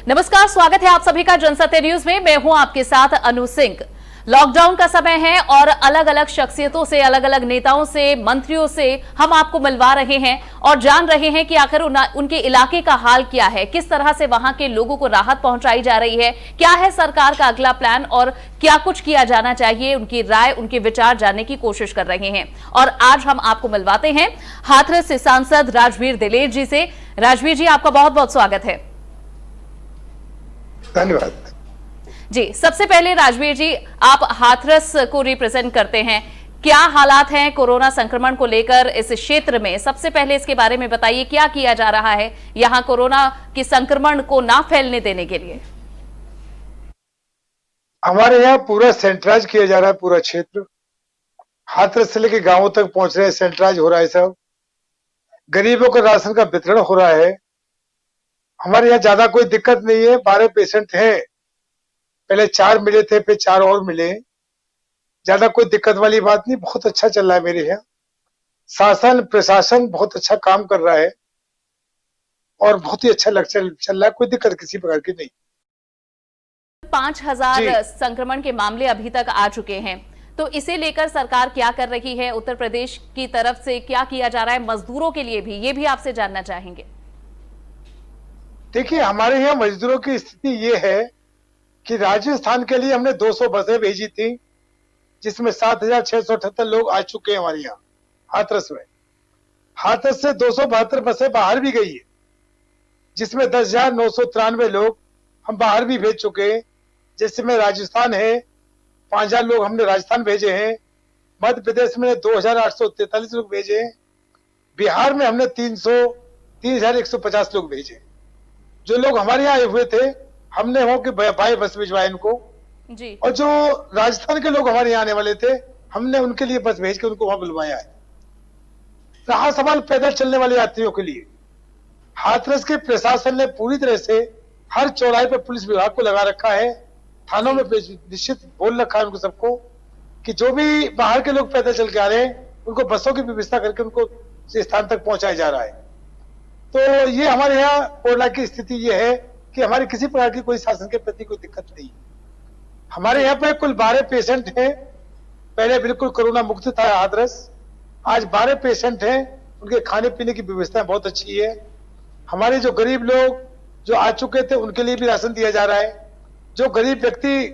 नमस्कार, स्वागत है आप सभी का जनसत्य न्यूज में। मैं हूं आपके साथ अनु सिंह। लॉकडाउन का समय है और अलग अलग शख्सियतों से, अलग अलग नेताओं से, मंत्रियों से हम आपको मिलवा रहे हैं और जान रहे हैं कि आखिर उनके इलाके का हाल क्या है, किस तरह से वहां के लोगों को राहत पहुंचाई जा रही है, क्या है सरकार का अगला प्लान और क्या कुछ किया जाना चाहिए। उनकी राय, उनके विचार जानने की कोशिश कर रहे हैं और आज हम आपको मिलवाते हैं हाथरस से सांसद राजवीर दिलेर जी से। राजवीर जी, आपका बहुत बहुत स्वागत है। धन्यवाद जी। सबसे पहले राजवीर जी, आप हाथरस को रिप्रेजेंट करते हैं, क्या हालात हैं कोरोना संक्रमण को लेकर इस क्षेत्र में? सबसे पहले इसके बारे में बताइए, क्या किया जा रहा है यहां कोरोना के संक्रमण को ना फैलने देने के लिए? हमारे यहाँ पूरा सेंट्राइज किया जा रहा है, पूरा क्षेत्र हाथरस से लेके गांवों तक पहुंच रहे हैं, सेंट्राइज हो रहा है सब। गरीबों को राशन का वितरण हो रहा है। हमारे यहाँ ज्यादा कोई दिक्कत नहीं है। 12 पेशेंट हैं, पहले 4 मिले थे, फिर 4 और मिले। ज्यादा कोई दिक्कत वाली बात नहीं, बहुत अच्छा चल रहा है मेरे यहाँ। शासन प्रशासन बहुत अच्छा काम कर रहा है और बहुत ही अच्छा चल रहा है, कोई दिक्कत किसी प्रकार की नहीं। 5000 संक्रमण के मामले अभी तक आ चुके हैं, तो इसे लेकर सरकार क्या कर रही है? उत्तर प्रदेश की तरफ से क्या किया जा रहा है मजदूरों के लिए भी, ये भी आपसे जानना चाहेंगे। देखिए, हमारे यहाँ मजदूरों की स्थिति ये है कि राजस्थान के लिए हमने 200 बसें भेजी थी, जिसमें 7678 लोग आ चुके हैं हमारे यहाँ हाथरस में। हाथरस से 272 बसें बाहर भी गई है, जिसमें 10,993 लोग हम बाहर भी भेज चुके हैं। जैसे में राजस्थान है, 5000 लोग हमने राजस्थान भेजे हैं। मध्य प्रदेश में 2843 लोग भेजे हैं। बिहार में हमने 3150 लोग भेजे। जो लोग हमारे यहाँ आए हुए थे, हमने हो कि बाय बस भिजवाए इनको जी। और जो राजस्थान के लोग हमारे यहाँ आने वाले थे, हमने उनके लिए बस भेज के उनको वहां बुलवाया है। रहा सवाल पैदल चलने वाले यात्रियों के लिए, हाथरस के प्रशासन ने पूरी तरह से हर चौराहे पर पुलिस विभाग को लगा रखा है। थानों में निश्चित बोल रखा है उनको सबको कि जो भी बाहर के लोग पैदल चल के आ रहे हैं, उनको बसों की व्यवस्था करके उनको स्थान तक पहुंचाया जा रहा है। तो ये हमारे यहाँ कोरोना की स्थिति ये है कि हमारे किसी प्रकार की कोई शासन के प्रति कोई दिक्कत नहीं। हमारे यहाँ पे कुल 12 पेशेंट हैं। पहले बिल्कुल कोरोना मुक्त था हाथरस, आज 12 पेशेंट हैं। उनके खाने पीने की व्यवस्था बहुत अच्छी है। हमारे जो गरीब लोग जो आ चुके थे, उनके लिए भी राशन दिया जा रहा है। जो गरीब व्यक्ति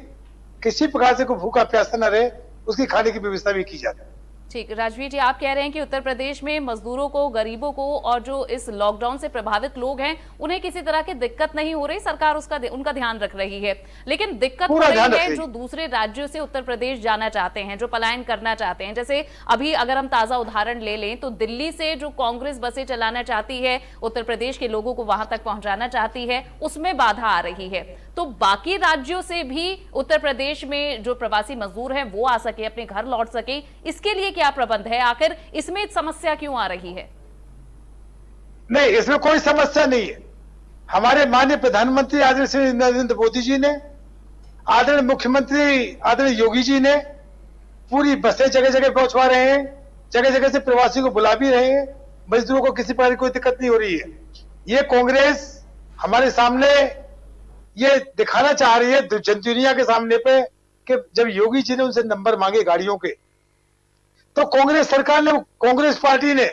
किसी प्रकार से कोई भूखा प्यासा न रहे, उसकी खाने की व्यवस्था भी की जाती है। ठीक, राजवीर जी, आप कह रहे हैं कि उत्तर प्रदेश में मजदूरों को, गरीबों को और जो इस लॉकडाउन से प्रभावित लोग हैं, उन्हें किसी तरह की दिक्कत नहीं हो रही, सरकार उनका ध्यान रख रही है। लेकिन दिक्कत हो रही है जो दूसरे राज्यों से उत्तर प्रदेश जाना चाहते हैं, जो पलायन करना चाहते हैं। जैसे अभी अगर हम ताजा उदाहरण ले लें तो दिल्ली से जो कांग्रेस बसें चलाना चाहती है, उत्तर प्रदेश के लोगों को वहां तक पहुंचाना चाहती है, उसमें बाधा आ रही है। तो बाकी राज्यों से भी उत्तर प्रदेश में जो प्रवासी मजदूर हैं वो आ सके, अपने घर लौट सके, इसके लिए क्या प्रबंध है? आखिर इसमें समस्या क्यों आ रही है? नहीं, इसमें कोई समस्या नहीं है। हमारे माननीय प्रधानमंत्री आदरणीय श्री नरेंद्र मोदी जी ने, आदरणीय मुख्यमंत्री आदरणीय योगी जी ने पूरी बसें जगह जगह पहुंचवा रहे हैं, जगह जगह से प्रवासी को बुला भी रहे हैं। मजदूरों को किसी प्रकार की कोई दिक्कत नहीं हो रही है। ये कांग्रेस हमारे सामने ये दिखाना चाह रही है जन दुनिया के सामने पे कि जब योगी जी ने उनसे नंबर मांगे गाड़ियों के, तो कांग्रेस सरकार ने, कांग्रेस पार्टी ने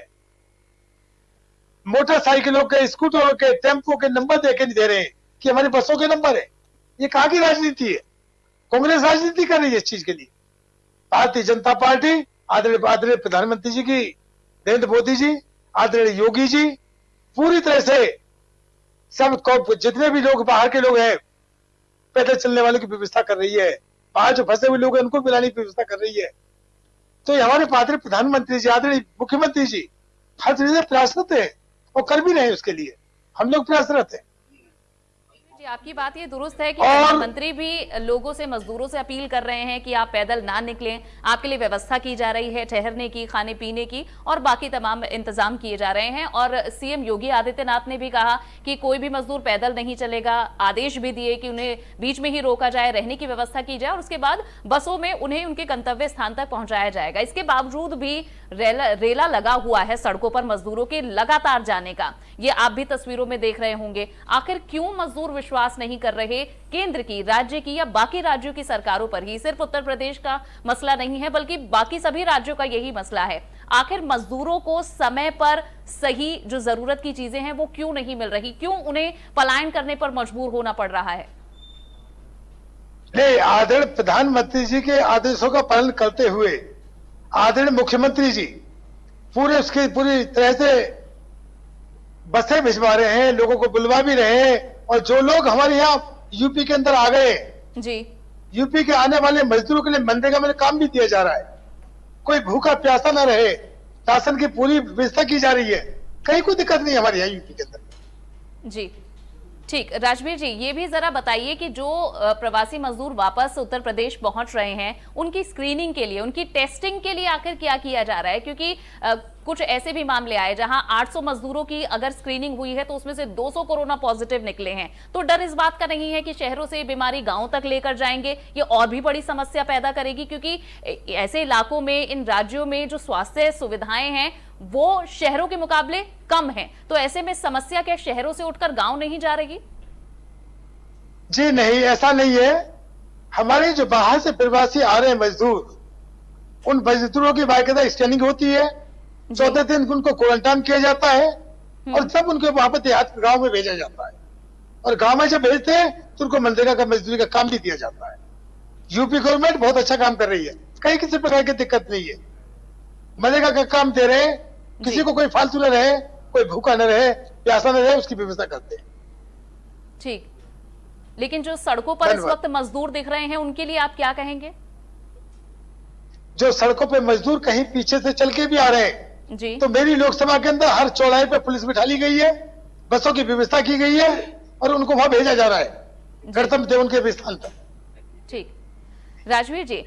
मोटरसाइकिलों के, स्कूटरों के, टेम्पो के नंबर देके नहीं दे रहे हैं कि हमारी बसों के नंबर है। ये कहां की राजनीति है? कांग्रेस राजनीति कर रही है इस चीज के लिए। भारतीय जनता पार्टी, आदरणीय प्रधानमंत्री जी की, नरेंद्र मोदी जी, आदरणीय योगी जी, पूरी तरह से सब जितने भी लोग बाहर के लोग हैं, पैदल चलने वालों की व्यवस्था कर रही है। बाहर जो फंसे हुए लोग हैं, उनको मिलाने की व्यवस्था कर रही है। तो हमारे पात्र प्रधानमंत्री जी, आदरणीय मुख्यमंत्री जी हर तरह से प्रयासरत है और कर भी रहे हैं। उसके लिए हम लोग प्रयासरत हैं। आपकी बात ये दुरुस्त है कि प्रधानमंत्री भी लोगों से, मजदूरों से अपील कर रहे हैं कि आप पैदल ना निकलें, आपके लिए व्यवस्था की जा रही है ठहरने की, खाने पीने की और बाकी तमाम इंतजाम किए जा रहे हैं। और सीएम योगी आदित्यनाथ ने भी कहा कि कोई भी मजदूर पैदल नहीं चलेगा, आदेश भी दिए कि उन्हें बीच में ही रोका जाए, रहने की व्यवस्था की जाए और उसके बाद बसों में उन्हें उनके गंतव्य स्थान तक पहुंचाया जाएगा। इसके बावजूद भी रेला लगा हुआ है सड़कों पर मजदूरों के लगातार जाने का, ये आप भी तस्वीरों में देख रहे होंगे। आखिर क्यों मजदूर विश्वास नहीं कर रहे केंद्र की, राज्य की या बाकी राज्यों की सरकारों पर ही? सिर्फ उत्तर प्रदेश का मसला नहीं है बल्कि बाकी सभी राज्यों का यही मसला है। आखिर मजदूरों को समय पर सही जो जरूरत की चीजें हैं वो क्यों नहीं मिल रही? क्यों उन्हें पलायन करने पर मजबूर होना पड़ रहा है? नहीं, आदरणीय प्रधानमंत्री जी के आदेशों का पालन करते हुए आदरणीय मुख्यमंत्री जी पूरी तरह से बसें भिजवा रहे हैं, लोगों को बुलवा भी रहे हैं। और जो लोग हमारे यहाँ यूपी के अंदर आ गए जी, यूपी के आने वाले मजदूरों के लिए मनरेगा में काम भी दिया जा रहा है। कोई भूखा प्यासा न रहे, राशन की पूरी व्यवस्था की जा रही है। कहीं कोई दिक्कत नहीं हमारे यहाँ यूपी के अंदर। जी ठीक। राजवीर जी, ये भी जरा बताइए कि जो प्रवासी मजदूर वापस उत्तर प्रदेश पहुंच रहे हैं उनकी स्क्रीनिंग के लिए, उनकी टेस्टिंग के लिए आखिर क्या किया जा रहा है? क्योंकि कुछ ऐसे भी मामले आए जहां 800 मजदूरों की अगर स्क्रीनिंग हुई है तो उसमें से 200 कोरोना पॉजिटिव निकले हैं। तो डर इस बात का नहीं है कि शहरों से ये बीमारी गांव तक लेकर जाएंगे? ये और भी बड़ी समस्या पैदा करेगी, क्योंकि ऐसे इलाकों में, इन राज्यों में जो स्वास्थ्य सुविधाएं हैं वो शहरों के मुकाबले कम है। तो ऐसे में समस्या क्या शहरों से उठकर गांव नहीं जा रही? जी नहीं, ऐसा नहीं है। हमारे जो बाहर से प्रवासी आ रहे हैं मजदूर, उन मजदूरों की बाकायदा स्कैनिंग होती है। 14 दिन उनको क्वारंटाइन किया जाता है और तब उनको वहां पर देहात गांव में भेजा जाता है। और गांव में जब भेजते हैं तो उनको मनरेगा का मजदूरी का काम भी दिया जाता है। यूपी गवर्नमेंट बहुत अच्छा काम कर रही है, कहीं किसी प्रकार की दिक्कत नहीं है। मनरेगा का काम दे रहे हैं, किसी को कोई फालतू न रहे, कोई भूखा न रहे, प्यासा न रहे, उसकी व्यवस्था करते हैं। ठीक, लेकिन जो सड़कों पर इस वक्त मजदूर दिख रहे हैं उनके लिए आप क्या कहेंगे? जो सड़कों पे मजदूर कहीं पीछे से चल के भी आ रहे हैं जी, तो मेरी लोकसभा के अंदर हर चौराहे पे पुलिस बिठा ली गई है, बसों की व्यवस्था की गई है और उनको वहां भेजा जा रहा है गणतंत्र देवन के स्थान पर। ठीक। राजवीर जी,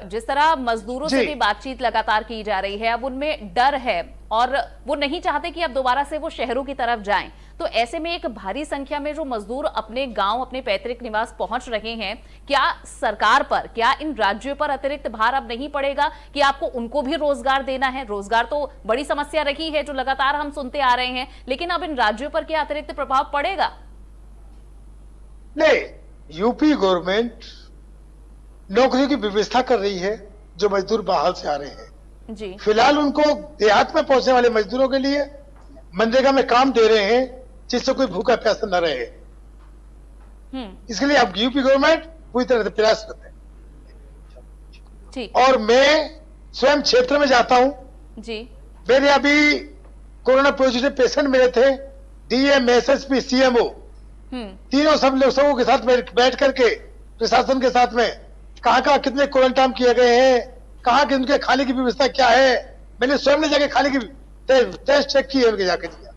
जिस तरह मजदूरों से भी बातचीत लगातार की जा रही है, अब उनमें डर है और वो नहीं चाहते कि अब दोबारा से वो शहरों की तरफ जाएं। तो ऐसे में एक भारी संख्या में जो मजदूर अपने गांव, अपने पैतृक निवास पहुंच रहे हैं, क्या सरकार पर, क्या इन राज्यों पर अतिरिक्त भार अब नहीं पड़ेगा कि आपको उनको भी रोजगार देना है? रोजगार तो बड़ी समस्या रही है जो लगातार हम सुनते आ रहे हैं, लेकिन अब इन राज्यों पर क्या अतिरिक्त प्रभाव पड़ेगा? नहीं, यूपी गवर्नमेंट नौकरियों की व्यवस्था कर रही है जो मजदूर बाहर से आ रहे हैं। जी, फिलहाल उनको देहात में पहुंचने वाले मजदूरों के लिए मनरेगा में काम दे रहे हैं जिससे कोई भूखा प्यासा न रहे। इसके लिए अब यूपी गवर्नमेंट पूरी तरह से प्रयासरत है। ठीक। और मैं स्वयं क्षेत्र में जाता हूं जी, मेरे अभी कोरोना पॉजिटिव पेशेंट मिले थे, डीएम, एसएसपी, सीएमओ तीनों सब लोगों के साथ बैठ करके प्रशासन के साथ में कहां कितने क्वारंटाइन किए गए हैं, कहां के उनके खाने की व्यवस्था क्या है, मैंने स्वयं ने जाके खाने की टेस्ट चेक किए, उनके जाके दिया।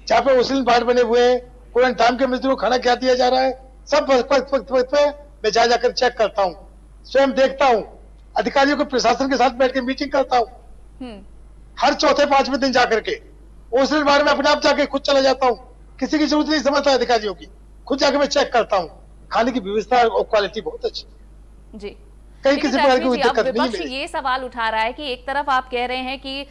जहाँ पे मुस्लिम वार्ड बने हुए हैं, क्वारंटाइन के मजदूरों को खाना क्या दिया जा रहा है, सब वक्त पे मैं जाकर चेक करता हूँ, स्वयं देखता हूँ, अधिकारियों को प्रशासन के साथ बैठ के मीटिंग करता हूँ। हर चौथे 5वें दिन जाकर के मुस्लिम वार्ड में अपने आप जाके खुद चला जाता हूँ, किसी की जरूरत नहीं समझता अधिकारियों की, खुद जाके मैं चेक करता हूँ। खाने की व्यवस्था और क्वालिटी बहुत अच्छी है जी। कहीं किसी प्रकार की कोई दिक्कत नहीं विपक्ष ये सवाल उठा रहा है कि एक तरफ आप कह रहे हैं कि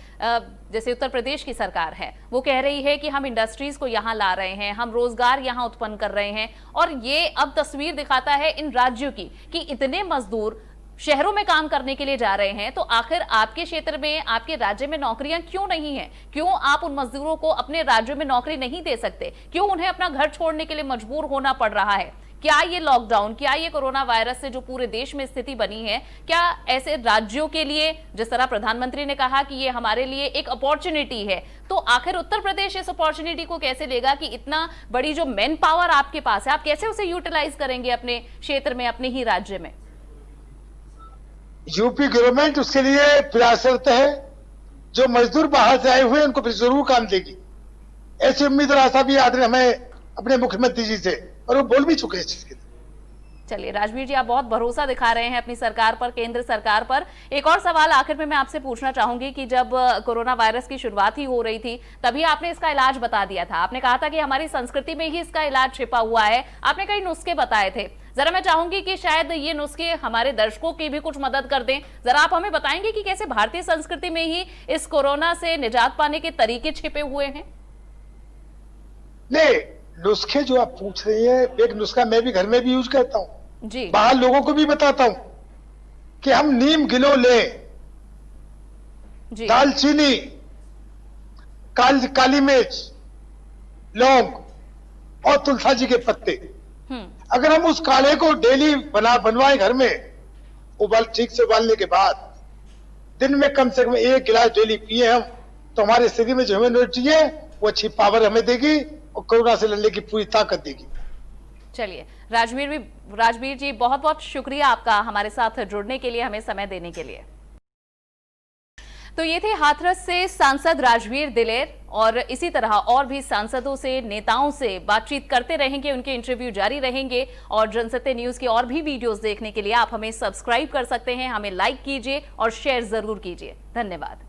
जैसे उत्तर प्रदेश की सरकार है वो कह रही है कि हम इंडस्ट्रीज को यहाँ ला रहे हैं, हम रोजगार यहाँ उत्पन्न कर रहे हैं, और ये अब तस्वीर दिखाता है इन राज्यों की कि इतने मजदूर शहरों में काम करने के लिए जा रहे हैं। तो आखिर आपके क्षेत्र में, आपके राज्य में नौकरियां क्यों नहीं है? क्यों आप उन मजदूरों को अपने राज्यों में नौकरी नहीं दे सकते? क्यों उन्हें अपना घर छोड़ने के लिए मजबूर होना पड़ रहा है? क्या ये लॉकडाउन, क्या ये कोरोना वायरस से जो पूरे देश में स्थिति बनी है, क्या ऐसे राज्यों के लिए, जिस तरह प्रधानमंत्री ने कहा कि ये हमारे लिए एक अपॉर्चुनिटी है, तो आखिर उत्तर प्रदेश इस अपॉर्चुनिटी को कैसे लेगा कि इतना बड़ी जो मैन पावर आपके पास है, आप कैसे उसे यूटिलाइज करेंगे अपने क्षेत्र में, अपने ही राज्य में? यूपी गवर्नमेंट उसके लिए प्रयासरत है। जो मजदूर बाहर से आए हुए उनको भी जरूर काम देगी, ऐसी उम्मीद और आशा भी आदरणीय हमें अपने मुख्यमंत्री जी से, और वो बोल भी चुके हैं इस चीज के लिए। चलिए राजवीर जी, आप बहुत भरोसा दिखा रहे हैं अपनी सरकार पर, केंद्र सरकार पर। एक और सवाल आखिर में मैं आपसे पूछना चाहूंगी कि जब कोरोना वायरस की शुरुआत ही हो रही थी तभी आपने इसका इलाज बता दिया था। आपने कहा था कि हमारी संस्कृति में ही इसका इलाज छिपा हुआ है। आपने कई नुस्खे बताए थे, जरा मैं चाहूंगी कि शायद ये नुस्खे हमारे दर्शकों की भी कुछ मदद कर दें। जरा आप हमें बताएंगे कि कैसे भारतीय संस्कृति में ही इस कोरोना से निजात पाने के तरीके छिपे हुए हैं? नहीं, नुस्खे जो आप पूछ रही है, एक नुस्खा मैं भी घर में भी यूज करता हूँ, जी बाहर लोगों को भी बताता हूँ कि हम नीम गिलो लें, जी दालचीनी, काली मिर्च, लौंग और तुलसा जी के पत्ते। अगर हम उस काढ़े को डेली बनवाएं घर में, ठीक से उबालने के बाद दिन में कम से कम 1 गिलास डेली पिए हम, तो हमारे शरीर में जो इम्यूनिटी है वो अच्छी पावर हमें देगी और कोरोना से लड़ने की पूरी ताकत देगी। चलिए राजवीर जी बहुत बहुत शुक्रिया आपका हमारे साथ जुड़ने के लिए, हमें समय देने के लिए। तो ये थे हाथरस से सांसद राजवीर दिलेर, और इसी तरह और भी सांसदों से, नेताओं से बातचीत करते रहेंगे, उनके इंटरव्यू जारी रहेंगे। और जनसत्य न्यूज की और भी वीडियोस देखने के लिए आप हमें सब्सक्राइब कर सकते हैं, हमें लाइक कीजिए और शेयर जरूर कीजिए। धन्यवाद।